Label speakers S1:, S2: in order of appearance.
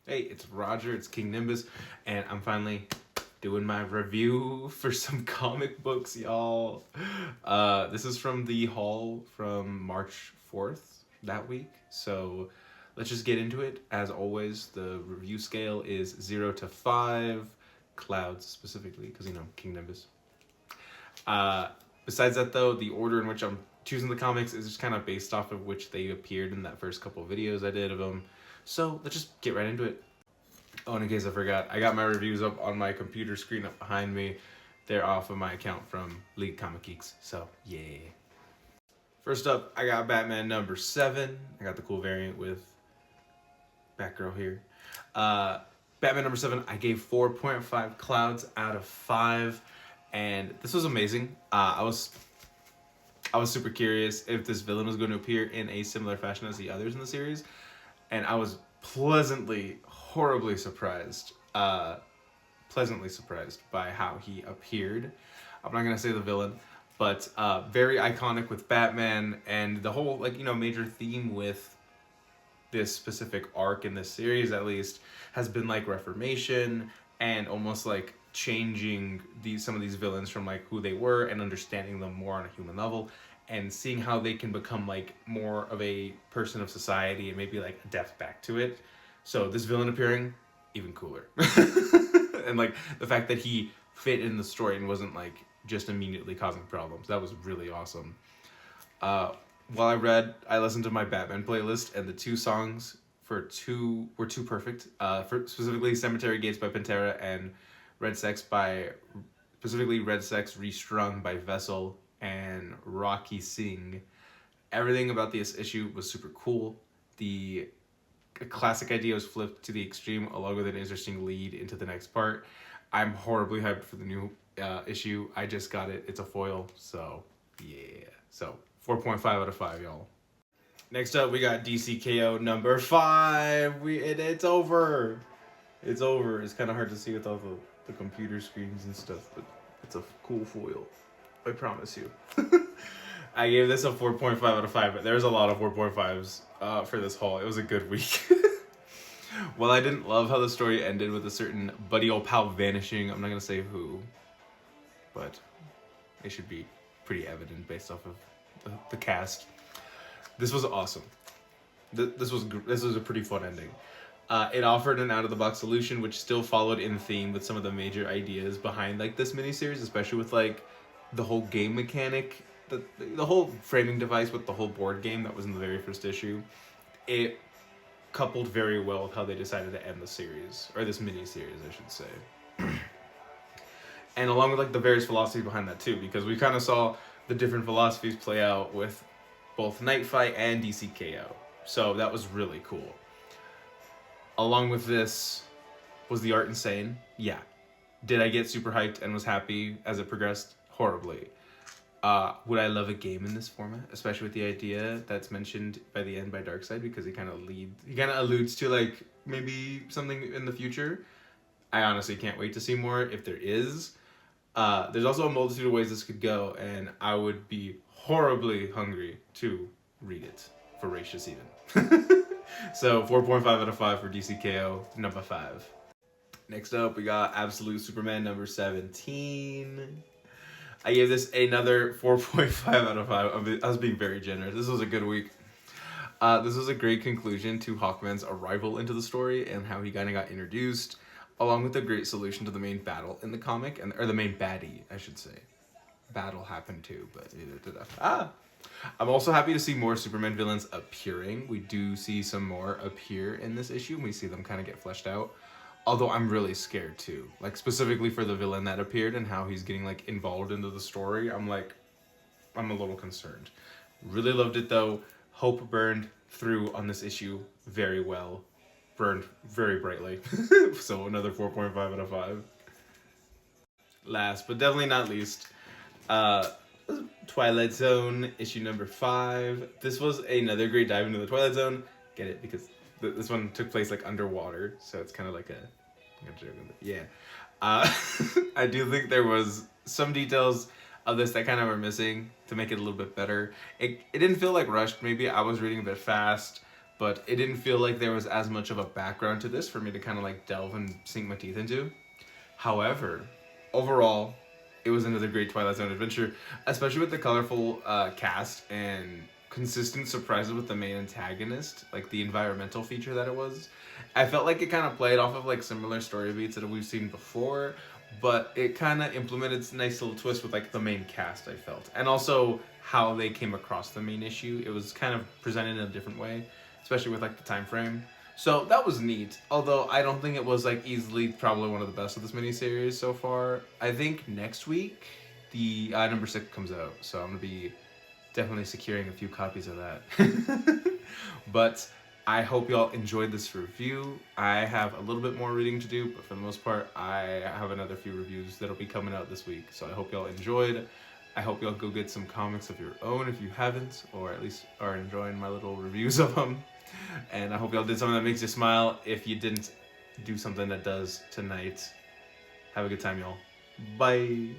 S1: Hey, it's Roger, it's King Nimbus, and I'm finally doing my review for some comic books, y'all. This is from the haul from March 4th that week, so let's just get into it. As always, the review scale is 0 to 5, clouds specifically, because King Nimbus. Uh, Besides that, though, the order in which I'm choosing the comics is just kind of based off of which they appeared in that first couple of videos I did of them. So let's just get right into it. Oh, and in case I forgot, I got my reviews up on my computer screen up behind me. They're off of my account from League Comic Geeks, so yeah. First up, I got Batman number 7. I got the cool variant with Batgirl here. Batman number 7, I gave 4.5 clouds out of 5, and this was amazing. I was super curious if this villain was going to appear in a similar fashion as the others in the series, and I was horribly surprised. Pleasantly surprised by how he appeared. I'm not gonna say the villain, but very iconic with Batman, and the whole major theme with this specific arc in this series at least has been like reformation and almost like changing some of these villains from like who they were and understanding them more on a human level and seeing how they can become like more of a person of society and maybe like adapt back to it. So this villain appearing, even cooler. And like the fact that he fit in the story and wasn't like just immediately causing problems, that was really awesome. While I listened to my Batman playlist, and the two songs were too perfect. For specifically Cemetery Gates by Pantera and Red Sex by specifically Red Sex Restrung by Vessel and Rocky Singh. Everything about this issue was super cool. The classic idea was flipped to the extreme, along with an interesting lead into the next part. I'm horribly hyped for the new issue. I just got it. It's a foil, so yeah. So 4.5 out of 5, y'all. Next up, we got DCKO number 5. It's over. It's over. It's kind of hard to see with all the computer screens and stuff, but it's a cool foil. I promise you. I gave this a 4.5 out of 5, but there's a lot of 4.5s for this haul. It was a good week. While I didn't love how the story ended with a certain buddy old pal vanishing, I'm not going to say who, but it should be pretty evident based off of the cast. This was awesome. This was a pretty fun ending. It offered an out-of-the-box solution which still followed in theme with some of the major ideas behind like this miniseries, especially with like the whole game mechanic, the whole framing device with the whole board game that was in the very first issue. It coupled very well with how they decided to end the series, or this mini-series, I should say. And along with like the various philosophies behind that too, because we kind of saw the different philosophies play out with both Night Fight and DCKO. So that was really cool. Along with this, was the art insane? Yeah. Did I get super hyped and was happy as it progressed? Horribly. Would I love a game in this format, especially with the idea that's mentioned by the end by Darkseid, because he kind of alludes to like maybe something in the future. I honestly can't wait to see more if there is. There's also a multitude of ways this could go, and I would be horribly hungry to read it, voracious even. So 4.5 out of 5 for DCKO number 5. Next up, we got Absolute Superman number 17. I gave this another 4.5 out of 5. I was being very generous. This was a good week. This was a great conclusion to Hawkman's arrival into the story and how he kind of got introduced, along with a great solution to the main battle in the comic, or the main baddie, I should say. Battle happened too, but I'm also happy to see more Superman villains appearing. We do see some more appear in this issue, and we see them kind of get fleshed out. Although I'm really scared too, like specifically for the villain that appeared and how he's getting like involved into the story. I'm a little concerned. Really loved it though. Hope burned through on this issue very well. Burned very brightly. So another 4.5 out of 5. Last but definitely not least, Twilight Zone issue number 5. This was another great dive into the Twilight Zone. Get it? Because this one took place like underwater, so it's kind of like a joke. Yeah. I do think there was some details of this that kind of were missing to make it a little bit better. It didn't feel like rushed. Maybe I was reading a bit fast, but it didn't feel like there was as much of a background to this for me to kind of like delve and sink my teeth into. However, overall, it was another great Twilight Zone adventure, especially with the colorful cast and consistent surprises with the main antagonist, like the environmental feature that it was. I felt like it kind of played off of like similar story beats that we've seen before, but it kind of implemented its nice little twist with like the main cast, I felt, and also how they came across the main issue. It was kind of presented in a different way, especially with like the time frame. So that was neat. Although I don't think it was like easily probably one of the best of this miniseries so far. I think next week the number 6 comes out, so I'm gonna be definitely securing a few copies of that. But I hope y'all enjoyed this review. I have a little bit more reading to do, but for the most part, I have another few reviews that'll be coming out this week. So I hope y'all enjoyed. I hope y'all go get some comics of your own if you haven't, or at least are enjoying my little reviews of them. And I hope y'all did something that makes you smile. If you didn't, do something that does tonight. Have a good time, y'all. Bye.